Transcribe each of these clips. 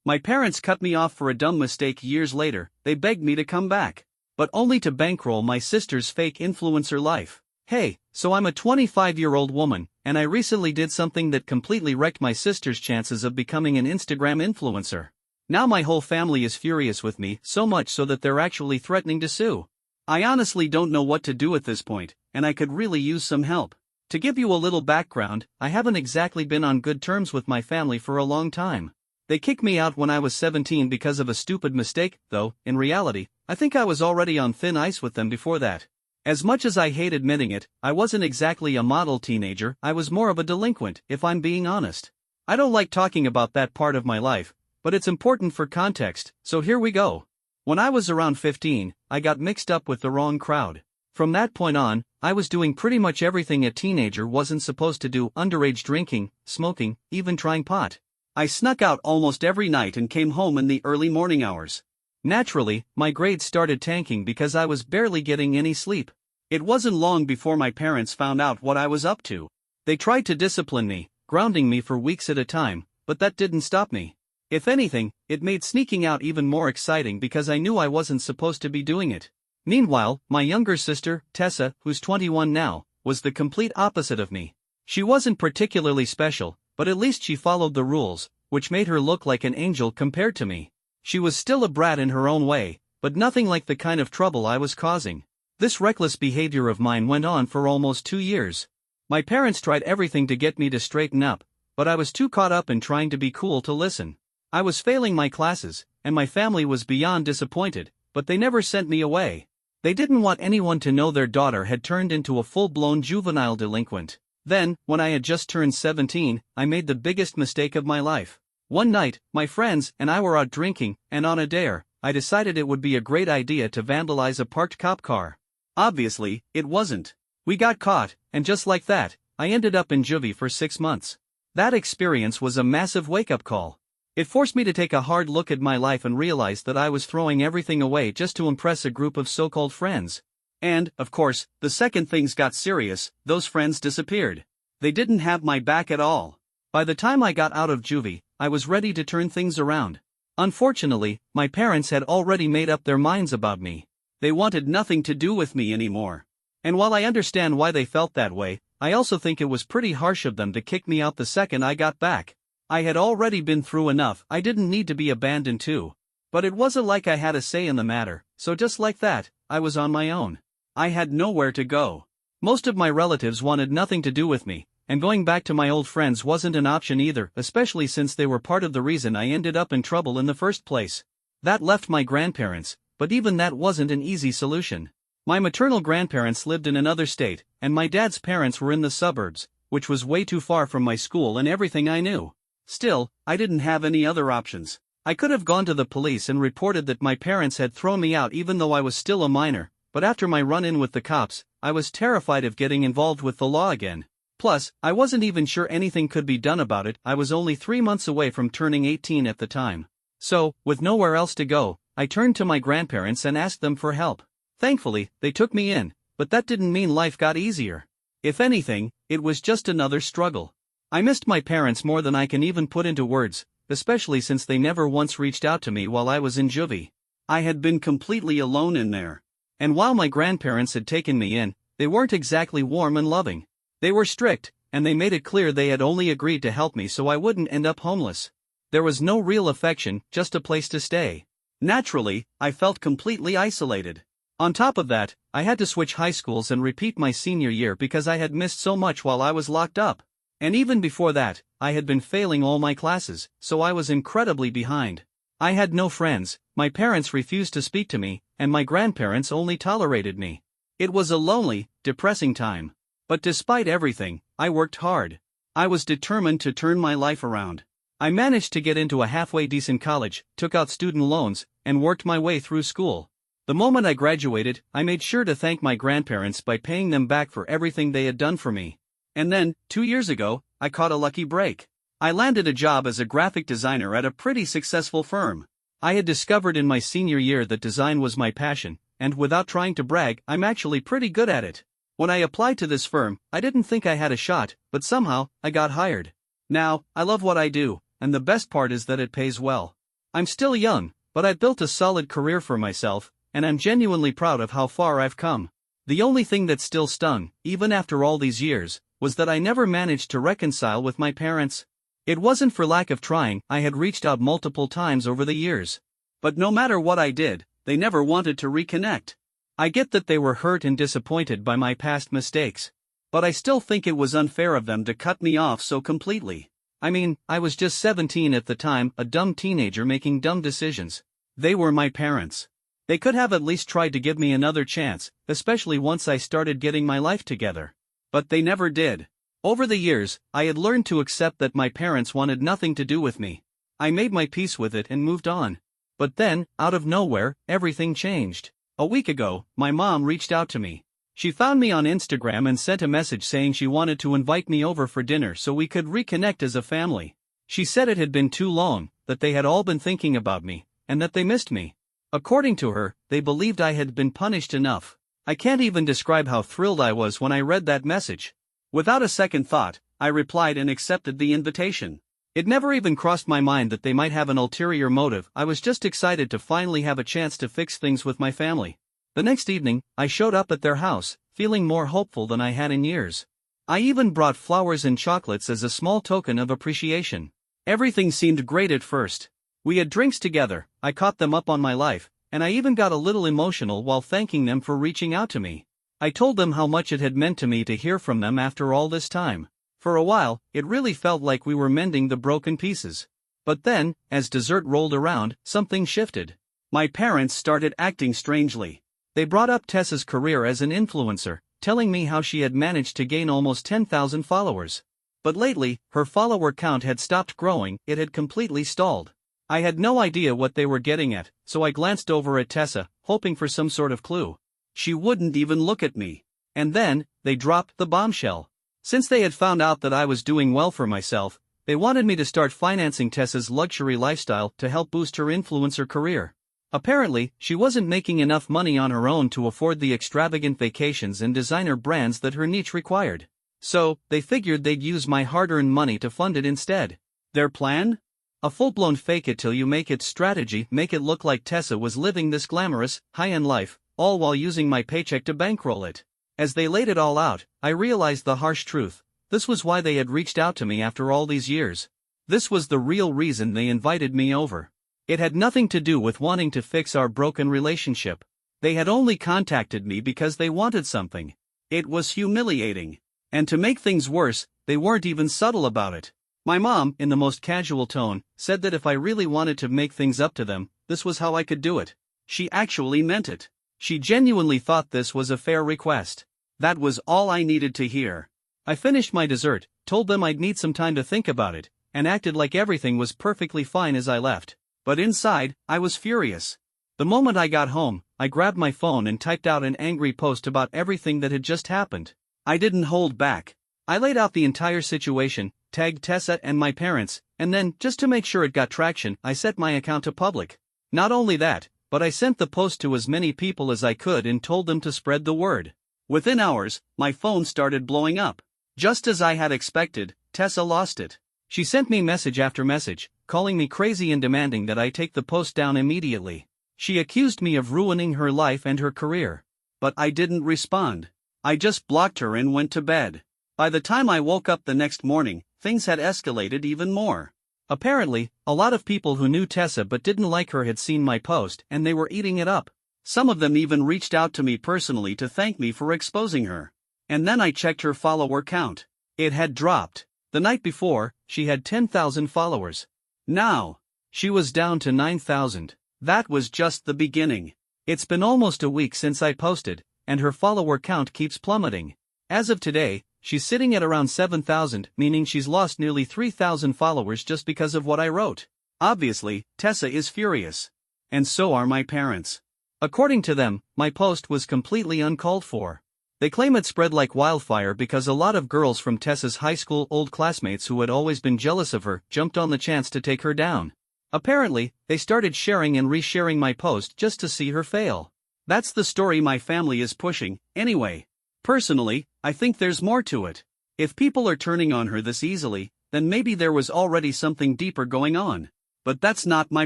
My parents cut me off for a dumb mistake years later. They begged me to come back, but only to bankroll my sister's fake influencer life. Hey, so I'm a 25-year-old woman, and I recently did something that completely wrecked my sister's chances of becoming an Instagram influencer. Now my whole family is furious with me, so much so that they're actually threatening to sue. I honestly don't know what to do at this point, and I could really use some help. To give you a little background, I haven't exactly been on good terms with my family for a long time. They kicked me out when I was 17 because of a stupid mistake, though, in reality, I think I was already on thin ice with them before that. As much as I hate admitting it, I wasn't exactly a model teenager. I was more of a delinquent, if I'm being honest. I don't like talking about that part of my life, but it's important for context, so here we go. When I was around 15, I got mixed up with the wrong crowd. From that point on, I was doing pretty much everything a teenager wasn't supposed to do: underage drinking, smoking, even trying pot. I snuck out almost every night and came home in the early morning hours. Naturally, my grades started tanking because I was barely getting any sleep. It wasn't long before my parents found out what I was up to. They tried to discipline me, grounding me for weeks at a time, but that didn't stop me. If anything, it made sneaking out even more exciting because I knew I wasn't supposed to be doing it. Meanwhile, my younger sister, Tessa, who's 21 now, was the complete opposite of me. She wasn't particularly special, but at least she followed the rules, which made her look like an angel compared to me. She was still a brat in her own way, but nothing like the kind of trouble I was causing. This reckless behavior of mine went on for almost 2 years. My parents tried everything to get me to straighten up, but I was too caught up in trying to be cool to listen. I was failing my classes, and my family was beyond disappointed, but they never sent me away. They didn't want anyone to know their daughter had turned into a full-blown juvenile delinquent. Then, when I had just turned 17, I made the biggest mistake of my life. One night, my friends and I were out drinking, and on a dare, I decided it would be a great idea to vandalize a parked cop car. Obviously, it wasn't. We got caught, and just like that, I ended up in juvie for 6 months. That experience was a massive wake-up call. It forced me to take a hard look at my life and realize that I was throwing everything away just to impress a group of so-called friends. And, of course, the second things got serious, those friends disappeared. They didn't have my back at all. By the time I got out of juvie, I was ready to turn things around. Unfortunately, my parents had already made up their minds about me. They wanted nothing to do with me anymore. And while I understand why they felt that way, I also think it was pretty harsh of them to kick me out the second I got back. I had already been through enough. I didn't need to be abandoned too. But it wasn't like I had a say in the matter, so just like that, I was on my own. I had nowhere to go. Most of my relatives wanted nothing to do with me, and going back to my old friends wasn't an option either, especially since they were part of the reason I ended up in trouble in the first place. That left my grandparents, but even that wasn't an easy solution. My maternal grandparents lived in another state, and my dad's parents were in the suburbs, which was way too far from my school and everything I knew. Still, I didn't have any other options. I could have gone to the police and reported that my parents had thrown me out even though I was still a minor, but after my run-in with the cops, I was terrified of getting involved with the law again. Plus, I wasn't even sure anything could be done about it. I was only 3 months away from turning 18 at the time. So, with nowhere else to go, I turned to my grandparents and asked them for help. Thankfully, they took me in, but that didn't mean life got easier. If anything, it was just another struggle. I missed my parents more than I can even put into words, especially since they never once reached out to me while I was in juvie. I had been completely alone in there. And while my grandparents had taken me in, they weren't exactly warm and loving. They were strict, and they made it clear they had only agreed to help me so I wouldn't end up homeless. There was no real affection, just a place to stay. Naturally, I felt completely isolated. On top of that, I had to switch high schools and repeat my senior year because I had missed so much while I was locked up. And even before that, I had been failing all my classes, so I was incredibly behind. I had no friends, my parents refused to speak to me, and my grandparents only tolerated me. It was a lonely, depressing time. But despite everything, I worked hard. I was determined to turn my life around. I managed to get into a halfway decent college, took out student loans, and worked my way through school. The moment I graduated, I made sure to thank my grandparents by paying them back for everything they had done for me. And then, 2 years ago, I caught a lucky break. I landed a job as a graphic designer at a pretty successful firm. I had discovered in my senior year that design was my passion, and without trying to brag, I'm actually pretty good at it. When I applied to this firm, I didn't think I had a shot, but somehow, I got hired. Now, I love what I do, and the best part is that it pays well. I'm still young, but I've built a solid career for myself, and I'm genuinely proud of how far I've come. The only thing that still stung, even after all these years, was that I never managed to reconcile with my parents. It wasn't for lack of trying, I had reached out multiple times over the years. But no matter what I did, they never wanted to reconnect. I get that they were hurt and disappointed by my past mistakes. But I still think it was unfair of them to cut me off so completely. I mean, I was just 17 at the time, a dumb teenager making dumb decisions. They were my parents. They could have at least tried to give me another chance, especially once I started getting my life together. But they never did. Over the years, I had learned to accept that my parents wanted nothing to do with me. I made my peace with it and moved on. But then, out of nowhere, everything changed. A week ago, my mom reached out to me. She found me on Instagram and sent a message saying she wanted to invite me over for dinner so we could reconnect as a family. She said it had been too long, that they had all been thinking about me, and that they missed me. According to her, they believed I had been punished enough. I can't even describe how thrilled I was when I read that message. Without a second thought, I replied and accepted the invitation. It never even crossed my mind that they might have an ulterior motive. I was just excited to finally have a chance to fix things with my family. The next evening, I showed up at their house, feeling more hopeful than I had in years. I even brought flowers and chocolates as a small token of appreciation. Everything seemed great at first. We had drinks together, I caught them up on my life, and I even got a little emotional while thanking them for reaching out to me. I told them how much it had meant to me to hear from them after all this time. For a while, it really felt like we were mending the broken pieces. But then, as dessert rolled around, something shifted. My parents started acting strangely. They brought up Tessa's career as an influencer, telling me how she had managed to gain almost 10,000 followers. But lately, her follower count had stopped growing, it had completely stalled. I had no idea what they were getting at, so I glanced over at Tessa, hoping for some sort of clue. She wouldn't even look at me. And then, they dropped the bombshell. Since they had found out that I was doing well for myself, they wanted me to start financing Tessa's luxury lifestyle to help boost her influencer career. Apparently, she wasn't making enough money on her own to afford the extravagant vacations and designer brands that her niche required. So, they figured they'd use my hard-earned money to fund it instead. Their plan? A full-blown fake-it-till-you-make-it strategy, make it look like Tessa was living this glamorous, high-end life, all while using my paycheck to bankroll it. As they laid it all out, I realized the harsh truth. This was why they had reached out to me after all these years. This was the real reason they invited me over. It had nothing to do with wanting to fix our broken relationship. They had only contacted me because they wanted something. It was humiliating. And to make things worse, they weren't even subtle about it. My mom, in the most casual tone, said that if I really wanted to make things up to them, this was how I could do it. She actually meant it. She genuinely thought this was a fair request. That was all I needed to hear. I finished my dessert, told them I'd need some time to think about it, and acted like everything was perfectly fine as I left. But inside, I was furious. The moment I got home, I grabbed my phone and typed out an angry post about everything that had just happened. I didn't hold back. I laid out the entire situation, tagged Tessa and my parents, and then, just to make sure it got traction, I set my account to public. Not only that, but I sent the post to as many people as I could and told them to spread the word. Within hours, my phone started blowing up. Just as I had expected, Tessa lost it. She sent me message after message, calling me crazy and demanding that I take the post down immediately. She accused me of ruining her life and her career. But I didn't respond. I just blocked her and went to bed. By the time I woke up the next morning, things had escalated even more. Apparently, a lot of people who knew Tessa but didn't like her had seen my post and they were eating it up. Some of them even reached out to me personally to thank me for exposing her. And then I checked her follower count. It had dropped. The night before, she had 10,000 followers. Now, she was down to 9,000. That was just the beginning. It's been almost a week since I posted, and her follower count keeps plummeting. As of today, she's sitting at around 7,000, meaning she's lost nearly 3,000 followers just because of what I wrote. Obviously, Tessa is furious. And so are my parents. According to them, my post was completely uncalled for. They claim it spread like wildfire because a lot of girls from Tessa's high school old classmates who had always been jealous of her jumped on the chance to take her down. Apparently, they started sharing and resharing my post just to see her fail. That's the story my family is pushing, anyway. Personally, I think there's more to it. If people are turning on her this easily, then maybe there was already something deeper going on. But that's not my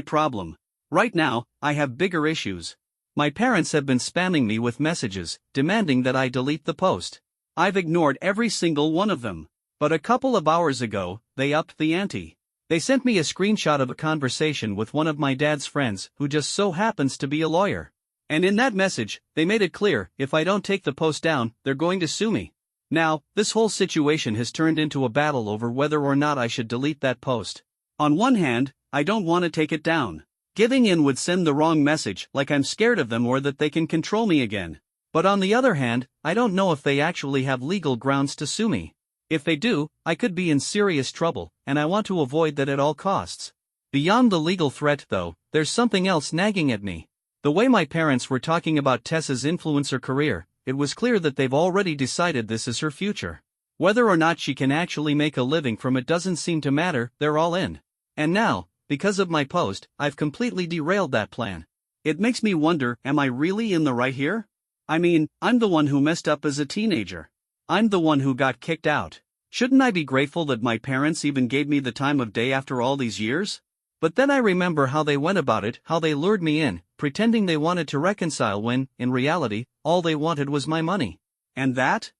problem. Right now, I have bigger issues. My parents have been spamming me with messages, demanding that I delete the post. I've ignored every single one of them. But a couple of hours ago, they upped the ante. They sent me a screenshot of a conversation with one of my dad's friends who just so happens to be a lawyer. And in that message, they made it clear, if I don't take the post down, they're going to sue me. Now, this whole situation has turned into a battle over whether or not I should delete that post. On one hand, I don't want to take it down. Giving in would send the wrong message, like I'm scared of them or that they can control me again. But on the other hand, I don't know if they actually have legal grounds to sue me. If they do, I could be in serious trouble, and I want to avoid that at all costs. Beyond the legal threat though, there's something else nagging at me. The way my parents were talking about Tessa's influencer career, it was clear that they've already decided this is her future. Whether or not she can actually make a living from it doesn't seem to matter, they're all in. And now, because of my post, I've completely derailed that plan. It makes me wonder, am I really in the right here? I mean, I'm the one who messed up as a teenager. I'm the one who got kicked out. Shouldn't I be grateful that my parents even gave me the time of day after all these years? But then I remember how they went about it, how they lured me in, pretending they wanted to reconcile when, in reality, all they wanted was my money. And that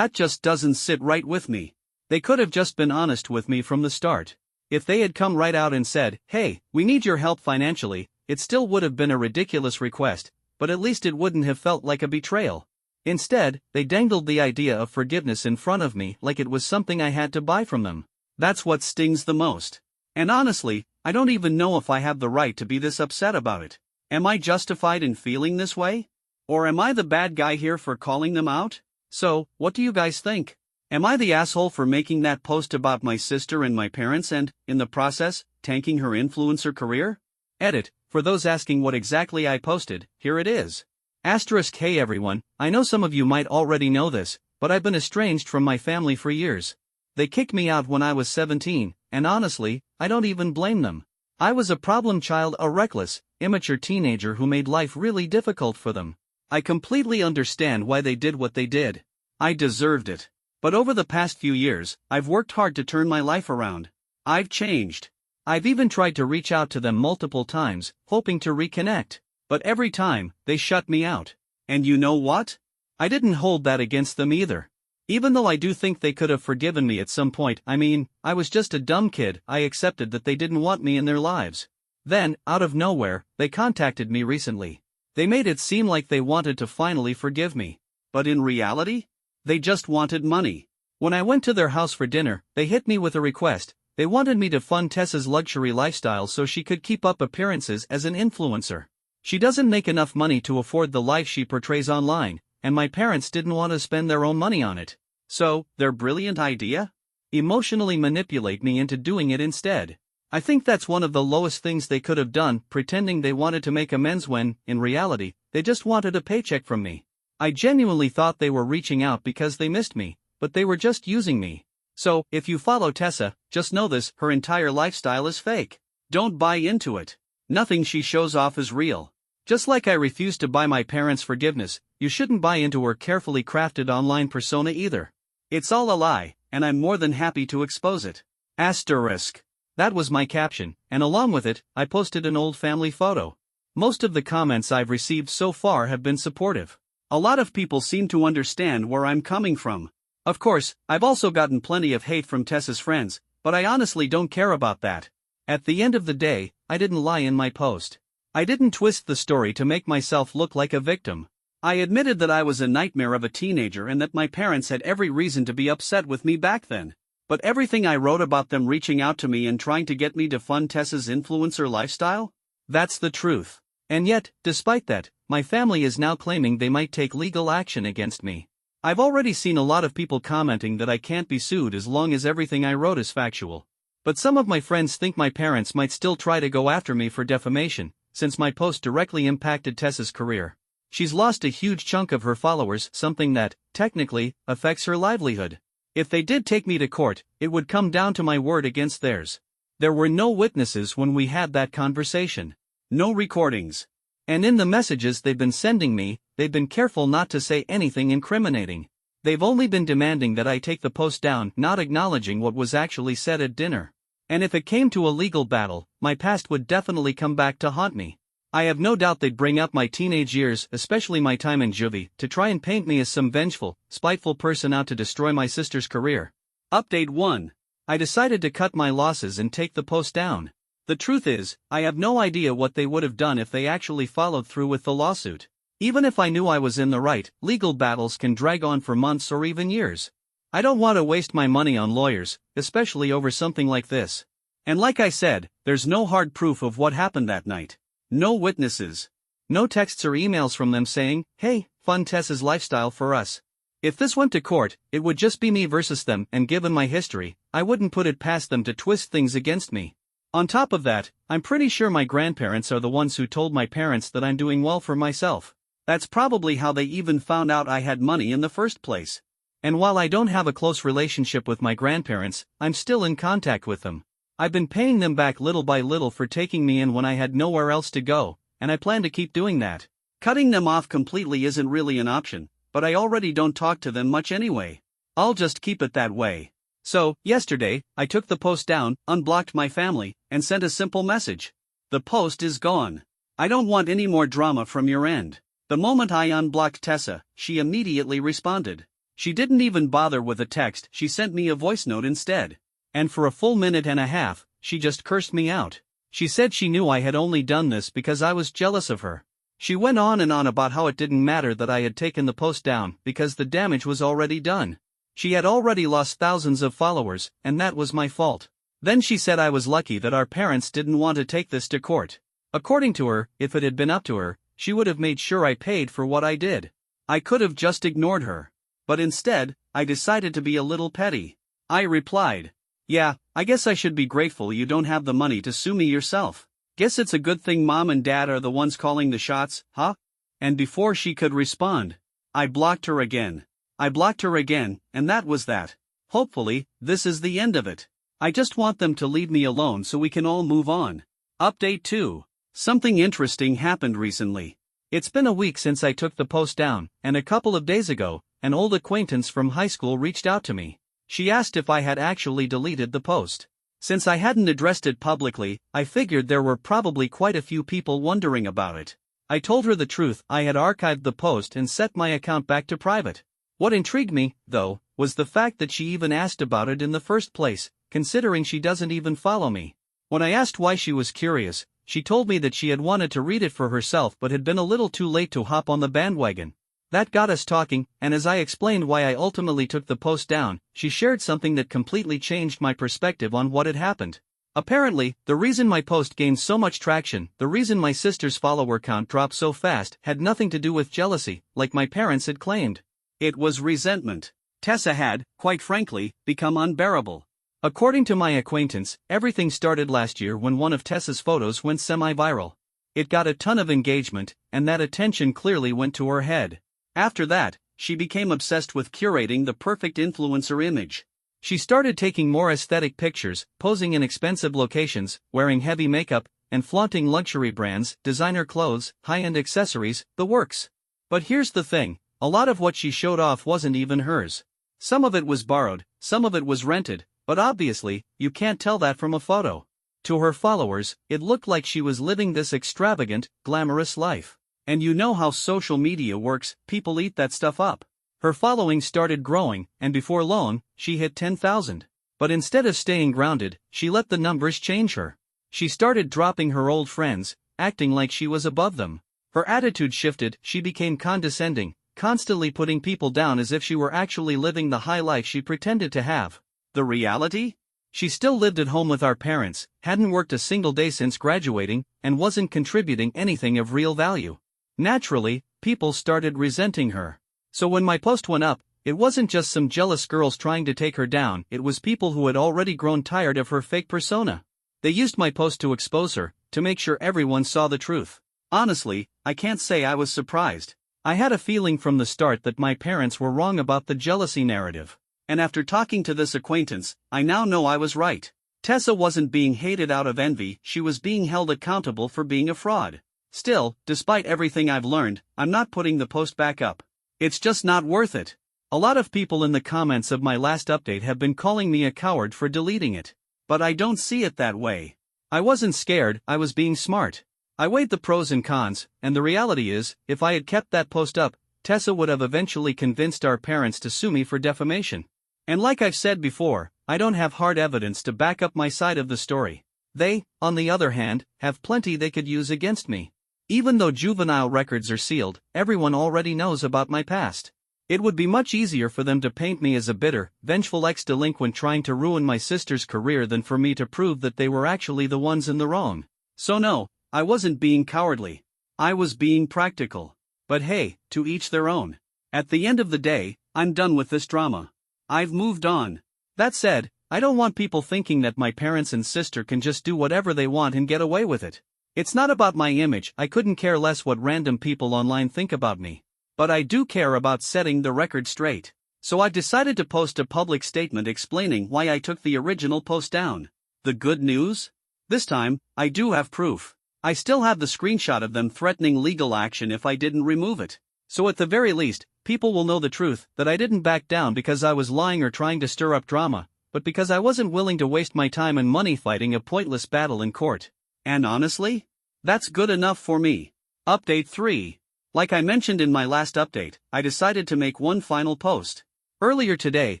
just doesn't sit right with me. They could have just been honest with me from the start. If they had come right out and said, hey, we need your help financially, it still would have been a ridiculous request, but at least it wouldn't have felt like a betrayal. Instead, they dangled the idea of forgiveness in front of me like it was something I had to buy from them. That's what stings the most. And honestly, I don't even know if I have the right to be this upset about it. Am I justified in feeling this way? Or am I the bad guy here for calling them out? So, what do you guys think? Am I the asshole for making that post about my sister and my parents and, in the process, tanking her influencer career? Edit, for those asking what exactly I posted, here it is. Asterisk hey everyone, I know some of you might already know this, but I've been estranged from my family for years. They kicked me out when I was 17, and honestly, I don't even blame them. I was a problem child, a reckless, immature teenager who made life really difficult for them. I completely understand why they did what they did. I deserved it. But over the past few years, I've worked hard to turn my life around. I've changed. I've even tried to reach out to them multiple times, hoping to reconnect. But every time, they shut me out. And you know what? I didn't hold that against them either. Even though I do think they could have forgiven me at some point, I mean, I was just a dumb kid, I accepted that they didn't want me in their lives. Then, out of nowhere, they contacted me recently. They made it seem like they wanted to finally forgive me. But in reality, they just wanted money. When I went to their house for dinner, they hit me with a request. They wanted me to fund Tessa's luxury lifestyle so she could keep up appearances as an influencer. She doesn't make enough money to afford the life she portrays online, and my parents didn't want to spend their own money on it. So, their brilliant idea? Emotionally manipulate me into doing it instead. I think that's one of the lowest things they could have done, pretending they wanted to make amends when, in reality, they just wanted a paycheck from me. I genuinely thought they were reaching out because they missed me, but they were just using me. So, if you follow Tessa, just know this, her entire lifestyle is fake. Don't buy into it. Nothing she shows off is real. Just like I refuse to buy my parents' forgiveness, you shouldn't buy into her carefully crafted online persona either. It's all a lie, and I'm more than happy to expose it. Asterisk. That was my caption, and along with it, I posted an old family photo. Most of the comments I've received so far have been supportive. A lot of people seem to understand where I'm coming from. Of course, I've also gotten plenty of hate from Tessa's friends, but I honestly don't care about that. At the end of the day, I didn't lie in my post. I didn't twist the story to make myself look like a victim. I admitted that I was a nightmare of a teenager and that my parents had every reason to be upset with me back then. But everything I wrote about them reaching out to me and trying to get me to fund Tessa's influencer lifestyle? That's the truth. And yet, despite that, my family is now claiming they might take legal action against me. I've already seen a lot of people commenting that I can't be sued as long as everything I wrote is factual. But some of my friends think my parents might still try to go after me for defamation, since my post directly impacted Tessa's career. She's lost a huge chunk of her followers, something that, technically, affects her livelihood. If they did take me to court, it would come down to my word against theirs. There were no witnesses when we had that conversation. No recordings. And in the messages they've been sending me, they've been careful not to say anything incriminating. They've only been demanding that I take the post down, not acknowledging what was actually said at dinner. And if it came to a legal battle, my past would definitely come back to haunt me. I have no doubt they'd bring up my teenage years, especially my time in juvie, to try and paint me as some vengeful, spiteful person out to destroy my sister's career. Update 1. I decided to cut my losses and take the post down. The truth is, I have no idea what they would have done if they actually followed through with the lawsuit. Even if I knew I was in the right, legal battles can drag on for months or even years. I don't want to waste my money on lawyers, especially over something like this. And like I said, there's no hard proof of what happened that night. No witnesses. No texts or emails from them saying, "Hey, fund Tessa's lifestyle for us." If this went to court, it would just be me versus them, and given my history, I wouldn't put it past them to twist things against me. On top of that, I'm pretty sure my grandparents are the ones who told my parents that I'm doing well for myself. That's probably how they even found out I had money in the first place. And while I don't have a close relationship with my grandparents, I'm still in contact with them. I've been paying them back little by little for taking me in when I had nowhere else to go, and I plan to keep doing that. Cutting them off completely isn't really an option, but I already don't talk to them much anyway. I'll just keep it that way. So, yesterday, I took the post down, unblocked my family, and sent a simple message. The post is gone. I don't want any more drama from your end. The moment I unblocked Tessa, she immediately responded. She didn't even bother with a text, she sent me a voice note instead. And for a full minute and a half, she just cursed me out. She said she knew I had only done this because I was jealous of her. She went on and on about how it didn't matter that I had taken the post down because the damage was already done. She had already lost thousands of followers, and that was my fault. Then she said I was lucky that our parents didn't want to take this to court. According to her, if it had been up to her, she would have made sure I paid for what I did. I could have just ignored her. But instead, I decided to be a little petty. I replied, "Yeah, I guess I should be grateful you don't have the money to sue me yourself. Guess it's a good thing mom and dad are the ones calling the shots, huh?" And before she could respond, I blocked her again. And that was that. Hopefully, this is the end of it. I just want them to leave me alone so we can all move on. Update 2. Something interesting happened recently. It's been a week since I took the post down, and a couple of days ago, an old acquaintance from high school reached out to me. She asked if I had actually deleted the post. Since I hadn't addressed it publicly, I figured there were probably quite a few people wondering about it. I told her the truth, I had archived the post and set my account back to private. What intrigued me, though, was the fact that she even asked about it in the first place, considering she doesn't even follow me. When I asked why she was curious, she told me that she had wanted to read it for herself but had been a little too late to hop on the bandwagon. That got us talking, and as I explained why I ultimately took the post down, she shared something that completely changed my perspective on what had happened. Apparently, the reason my post gained so much traction, the reason my sister's follower count dropped so fast, had nothing to do with jealousy, like my parents had claimed. It was resentment. Tessa had, quite frankly, become unbearable. According to my acquaintance, everything started last year when one of Tessa's photos went semi-viral. It got a ton of engagement, and that attention clearly went to her head. After that, she became obsessed with curating the perfect influencer image. She started taking more aesthetic pictures, posing in expensive locations, wearing heavy makeup, and flaunting luxury brands, designer clothes, high-end accessories, the works. But here's the thing. A lot of what she showed off wasn't even hers. Some of it was borrowed, some of it was rented, but obviously, you can't tell that from a photo. To her followers, it looked like she was living this extravagant, glamorous life. And you know how social media works, people eat that stuff up. Her following started growing, and before long, she hit 10,000. But instead of staying grounded, she let the numbers change her. She started dropping her old friends, acting like she was above them. Her attitude shifted, she became condescending, constantly putting people down as if she were actually living the high life she pretended to have. The reality? She still lived at home with our parents, hadn't worked a single day since graduating, and wasn't contributing anything of real value. Naturally, people started resenting her. So when my post went up, it wasn't just some jealous girls trying to take her down, it was people who had already grown tired of her fake persona. They used my post to expose her, to make sure everyone saw the truth. Honestly, I can't say I was surprised. I had a feeling from the start that my parents were wrong about the jealousy narrative. And after talking to this acquaintance, I now know I was right. Tessa wasn't being hated out of envy, she was being held accountable for being a fraud. Still, despite everything I've learned, I'm not putting the post back up. It's just not worth it. A lot of people in the comments of my last update have been calling me a coward for deleting it. But I don't see it that way. I wasn't scared, I was being smart. I weighed the pros and cons, and the reality is, if I had kept that post up, Tessa would have eventually convinced our parents to sue me for defamation. And like I've said before, I don't have hard evidence to back up my side of the story. They, on the other hand, have plenty they could use against me. Even though juvenile records are sealed, everyone already knows about my past. It would be much easier for them to paint me as a bitter, vengeful ex-delinquent trying to ruin my sister's career than for me to prove that they were actually the ones in the wrong. So no, I wasn't being cowardly. I was being practical. But hey, to each their own. At the end of the day, I'm done with this drama. I've moved on. That said, I don't want people thinking that my parents and sister can just do whatever they want and get away with it. It's not about my image, I couldn't care less what random people online think about me. But I do care about setting the record straight. So I've decided to post a public statement explaining why I took the original post down. The good news? This time, I do have proof. I still have the screenshot of them threatening legal action if I didn't remove it. So at the very least, people will know the truth, that I didn't back down because I was lying or trying to stir up drama, but because I wasn't willing to waste my time and money fighting a pointless battle in court. And honestly, that's good enough for me. Update 3. Like I mentioned in my last update, I decided to make one final post. Earlier today,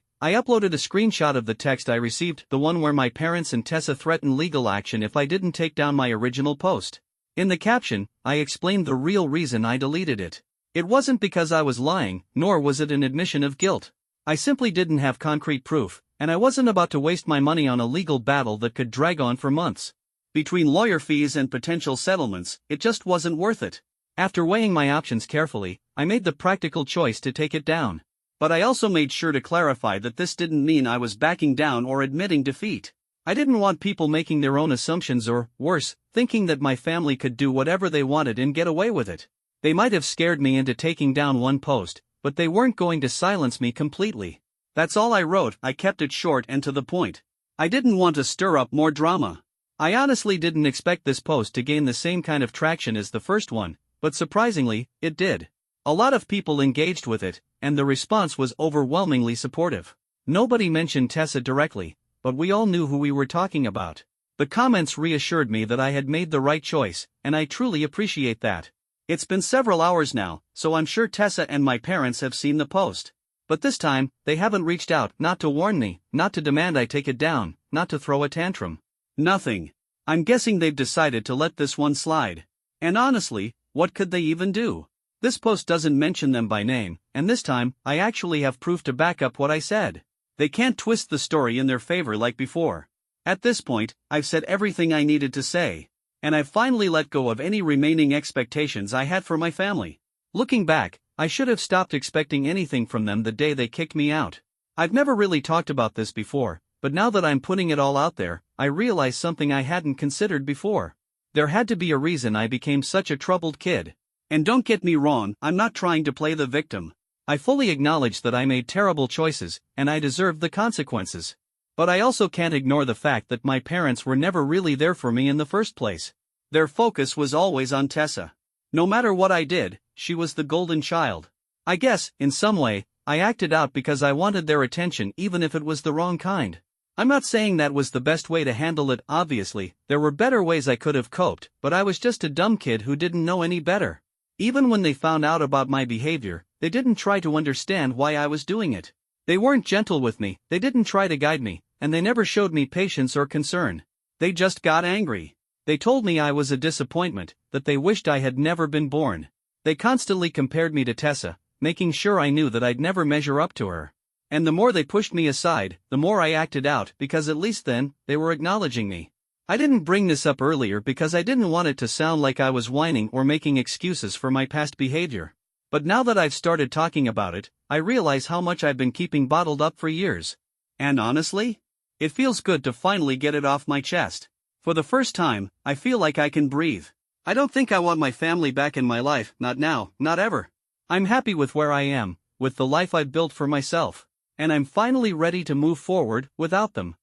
I uploaded a screenshot of the text I received, the one where my parents and Tessa threatened legal action if I didn't take down my original post. In the caption, I explained the real reason I deleted it. It wasn't because I was lying, nor was it an admission of guilt. I simply didn't have concrete proof, and I wasn't about to waste my money on a legal battle that could drag on for months. Between lawyer fees and potential settlements, it just wasn't worth it. After weighing my options carefully, I made the practical choice to take it down. But I also made sure to clarify that this didn't mean I was backing down or admitting defeat. I didn't want people making their own assumptions or, worse, thinking that my family could do whatever they wanted and get away with it. They might have scared me into taking down one post, but they weren't going to silence me completely. That's all I wrote, I kept it short and to the point. I didn't want to stir up more drama. I honestly didn't expect this post to gain the same kind of traction as the first one, but surprisingly, it did. A lot of people engaged with it, and the response was overwhelmingly supportive. Nobody mentioned Tessa directly, but we all knew who we were talking about. The comments reassured me that I had made the right choice, and I truly appreciate that. It's been several hours now, so I'm sure Tessa and my parents have seen the post. But this time, they haven't reached out, not to warn me, not to demand I take it down, not to throw a tantrum. Nothing. I'm guessing they've decided to let this one slide. And honestly, what could they even do? This post doesn't mention them by name, and this time, I actually have proof to back up what I said. They can't twist the story in their favor like before. At this point, I've said everything I needed to say. And I've finally let go of any remaining expectations I had for my family. Looking back, I should have stopped expecting anything from them the day they kicked me out. I've never really talked about this before, but now that I'm putting it all out there, I realize something I hadn't considered before. There had to be a reason I became such a troubled kid. And don't get me wrong, I'm not trying to play the victim. I fully acknowledge that I made terrible choices, and I deserved the consequences. But I also can't ignore the fact that my parents were never really there for me in the first place. Their focus was always on Tessa. No matter what I did, she was the golden child. I guess, in some way, I acted out because I wanted their attention even if it was the wrong kind. I'm not saying that was the best way to handle it, obviously, there were better ways I could have coped, but I was just a dumb kid who didn't know any better. Even when they found out about my behavior, they didn't try to understand why I was doing it. They weren't gentle with me, they didn't try to guide me, and they never showed me patience or concern. They just got angry. They told me I was a disappointment, that they wished I had never been born. They constantly compared me to Tessa, making sure I knew that I'd never measure up to her. And the more they pushed me aside, the more I acted out, because at least then, they were acknowledging me. I didn't bring this up earlier because I didn't want it to sound like I was whining or making excuses for my past behavior. But now that I've started talking about it, I realize how much I've been keeping bottled up for years. And honestly, it feels good to finally get it off my chest. For the first time, I feel like I can breathe. I don't think I want my family back in my life, not now, not ever. I'm happy with where I am, with the life I've built for myself. And I'm finally ready to move forward without them.